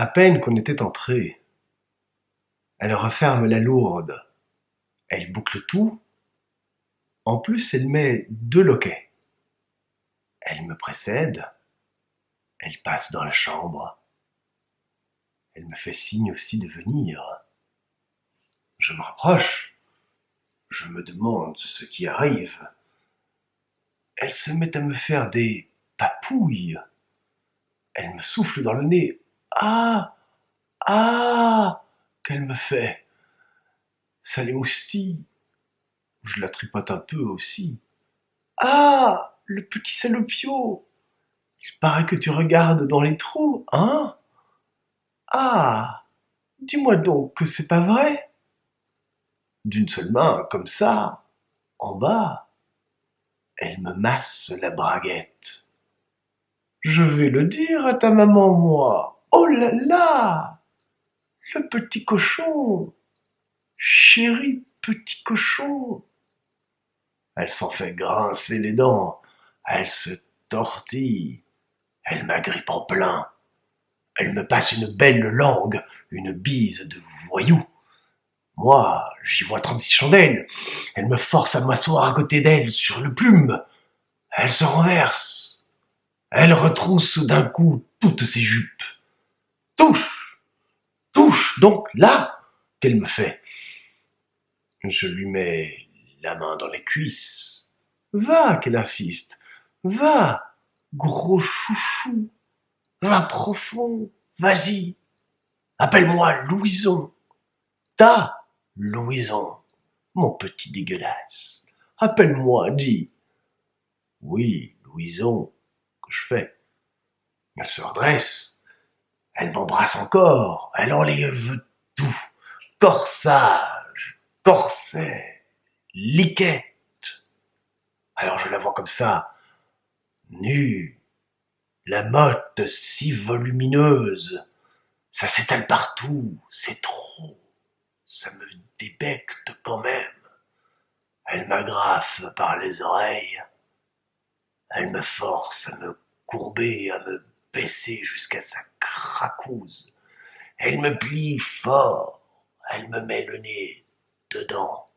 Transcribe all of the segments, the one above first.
À peine qu'on était entré, elle referme la lourde, elle boucle tout, en plus elle met 2 loquets. Elle me précède, elle passe dans la chambre, elle me fait signe aussi de venir. Je me rapproche, je me demande ce qui arrive. Elle se met à me faire des papouilles, elle me souffle dans le nez. Ah, ah, qu'elle me fait. Ça l'émoustille. Je la tripote un peu aussi. Ah, le petit salopio. Il paraît que tu regardes dans les trous, hein? Ah, dis-moi donc que c'est pas vrai. D'une seule main, comme ça, en bas, elle me masse la braguette. Je vais le dire à ta maman, moi. Oh là là, le petit cochon. Chéri petit cochon. Elle s'en fait grincer les dents, elle se tortille, elle m'agrippe en plein, elle me passe une belle langue, une bise de voyou. Moi, j'y vois 36 chandelles, elle me force à m'asseoir à côté d'elle sur le plume, elle se renverse, elle retrousse d'un coup toutes ses jupes. Touche, touche donc là qu'elle me fait. Je lui mets la main dans les cuisses. Va, qu'elle insiste. Va, gros chouchou. Va profond. Vas-y. Appelle-moi Louison. Ta Louison. Mon petit dégueulasse. Appelle-moi, dis. Oui, Louison, que je fais. Elle se redresse. Elle m'embrasse encore. Elle enlève tout. Corsage, corset, liquette. Alors je la vois comme ça, nue, la motte si volumineuse, ça s'étale partout, c'est trop, ça me débecte quand même. Elle m'agrafe par les oreilles, elle me force à me courber, à me baisser jusqu'à sa cracouze. Elle me plie fort, elle me met le nez dedans.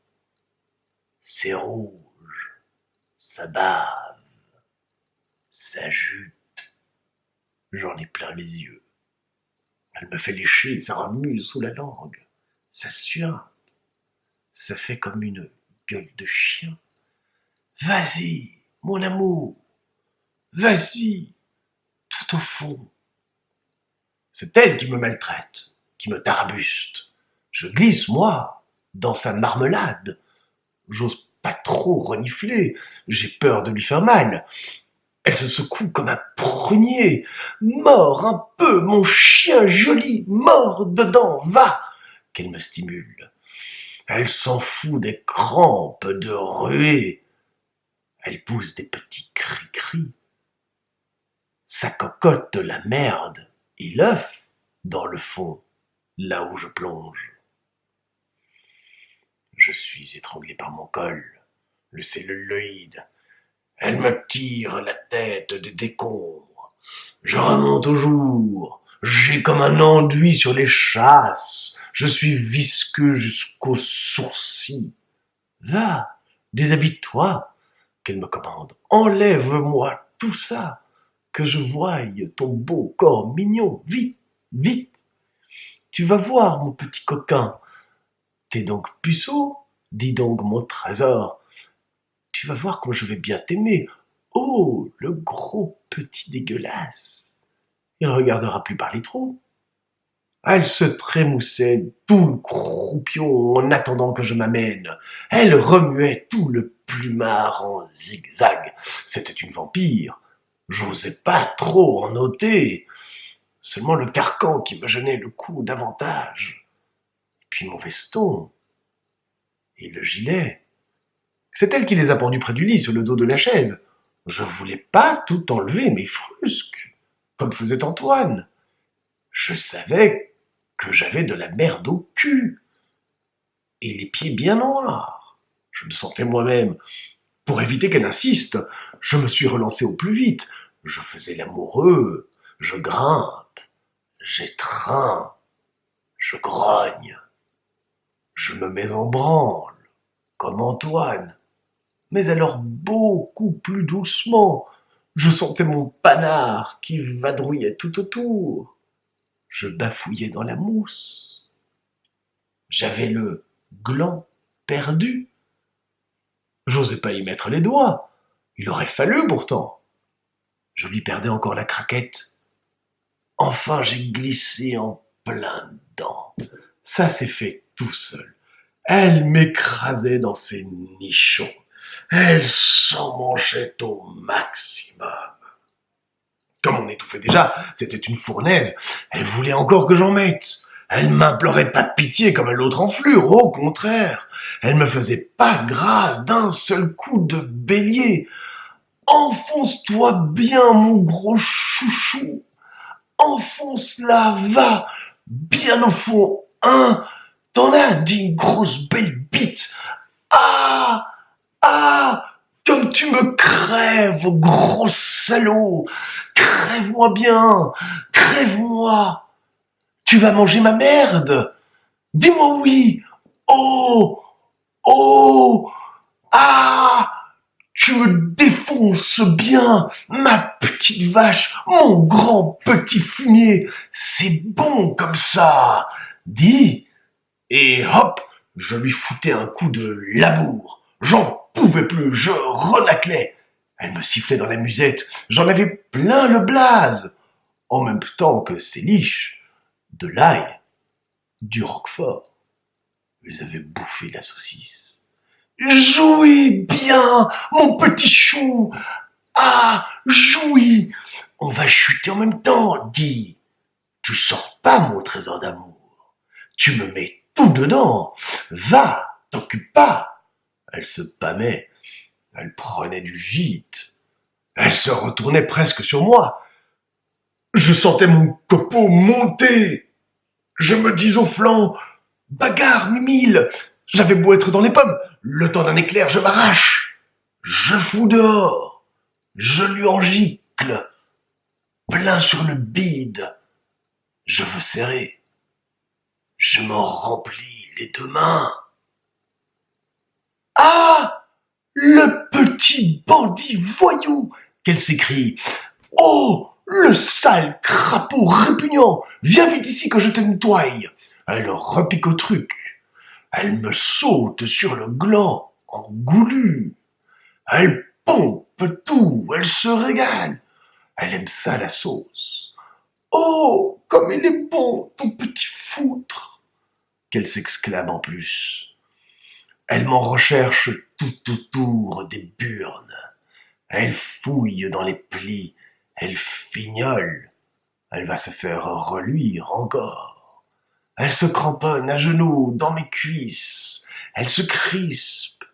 C'est rouge, ça bave, ça jute. J'en ai plein les yeux. Elle me fait lécher, ça remue sous la langue. Ça suinte. Ça fait comme une gueule de chien. Vas-y, mon amour. Vas-y, tout au fond. C'est elle qui me maltraite, qui me tarabuste. Je glisse, moi, dans sa marmelade. J'ose pas trop renifler. J'ai peur de lui faire mal. Elle se secoue comme un prunier. Mors un peu, mon chien joli, mors dedans, va, qu'elle me stimule. Elle s'en fout des crampes de ruée. Elle pousse des petits cris-cris. Ça cocotte la merde et l'œuf dans le fond, là où je plonge. Je suis étranglé par mon col, le celluloïd. Elle me tire la tête des décombres. Je remonte au jour. J'ai comme un enduit sur les chasses. Je suis visqueux jusqu'aux sourcils. Va, déshabille-toi, qu'elle me commande. Enlève-moi tout ça, que je voie ton beau corps mignon. Vite, vite. Tu vas voir, mon petit coquin. T'es donc puceau? Dis donc, mon trésor. Tu vas voir comme je vais bien t'aimer. Oh, le gros petit dégueulasse. Il ne regardera plus par les trous. Elle se trémoussait tout le croupion en attendant que je m'amène. Elle remuait tout le plumard en zigzag. C'était une vampire. J'osais pas trop en ôter. Seulement le carcan qui me gênait le cou davantage. Puis mon veston. Et le gilet. C'est elle qui les a pendus près du lit, sur le dos de la chaise. Je voulais pas tout enlever, mais frusque, comme faisait Antoine. Je savais que j'avais de la merde au cul, et les pieds bien noirs. Je me sentais moi-même. Pour éviter qu'elle insiste, je me suis relancé au plus vite. Je faisais l'amoureux, je grimpe. j'étreins, je grogne, je me mets en branle, comme Antoine, mais alors beaucoup plus doucement. Je sentais mon panard qui vadrouillait tout autour. Je bafouillais dans la mousse. J'avais le gland perdu. J'osais pas y mettre les doigts. Il aurait fallu pourtant. Je lui perdais encore la craquette. Enfin, j'ai glissé en plein dedans. Ça s'est fait tout seul. Elle m'écrasait dans ses nichons. Elle s'en mangeait au maximum. Comme on étouffait déjà, c'était une fournaise. Elle voulait encore que j'en mette. Elle m'implorait pas de pitié comme l'autre enflure. Au contraire, elle me faisait pas grâce d'un seul coup de bélier. Enfonce-toi bien, mon gros chouchou. Enfonce-la, va, bien au fond, hein. T'en as dit une grosse belle bite. Ah, ah, comme tu me crèves, gros salaud. Crève-moi bien, crève-moi. Tu vas manger ma merde. Dis-moi oui. Oh, oh, ah. Tu me défonces bien, ma petite vache, mon grand petit fumier. C'est bon comme ça. Dis. Et hop, je lui foutais un coup de labour. J'en pouvais plus, je renaclais. Elle me sifflait dans la musette, j'en avais plein le blaze. En même temps que ses liches, de l'ail, du roquefort. Ils avaient bouffé la saucisse. Jouis bien, mon petit chou. Ah, jouis. On va chuter en même temps, dis. Tu sors pas, mon trésor d'amour. Tu me mets tout dedans. Va, t'occupe pas. Elle se pâmait. Elle prenait du gîte. Elle se retournait presque sur moi. Je sentais mon copeau monter. Je me dis au flanc, bagarre, mimile. J'avais beau être dans les pommes, le temps d'un éclair, je m'arrache. Je fous dehors. Je lui en gicle. Plein sur le bide. Je veux serrer. Je m'en remplis les deux mains. Ah! Le petit bandit voyou! Qu'elle s'écrie. Oh! Le sale crapaud répugnant! Viens vite ici que je te nettoie! Elle repique au truc. Elle me saute sur le gland, engoulu. Elle pompe tout, elle se régale. Elle aime ça la sauce. Oh! Comme il est bon, ton petit foutre! Qu'elle s'exclame en plus. Elle m'en recherche tout autour des burnes. Elle fouille dans les plis. Elle fignole. Elle va se faire reluire encore. Elle se cramponne à genoux dans mes cuisses. Elle se crispe.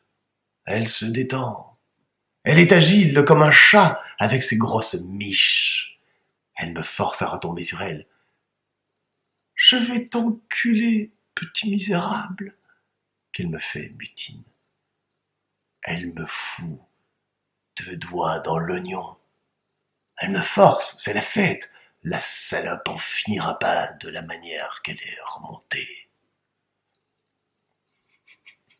Elle se détend. Elle est agile comme un chat avec ses grosses miches. Elle me force à retomber sur elle. Je vais t'enculer, petit misérable, qu'elle me fait mutine. Elle me fout 2 doigts dans l'oignon. Elle me force, c'est la fête. La salope en finira pas de la manière qu'elle est remontée.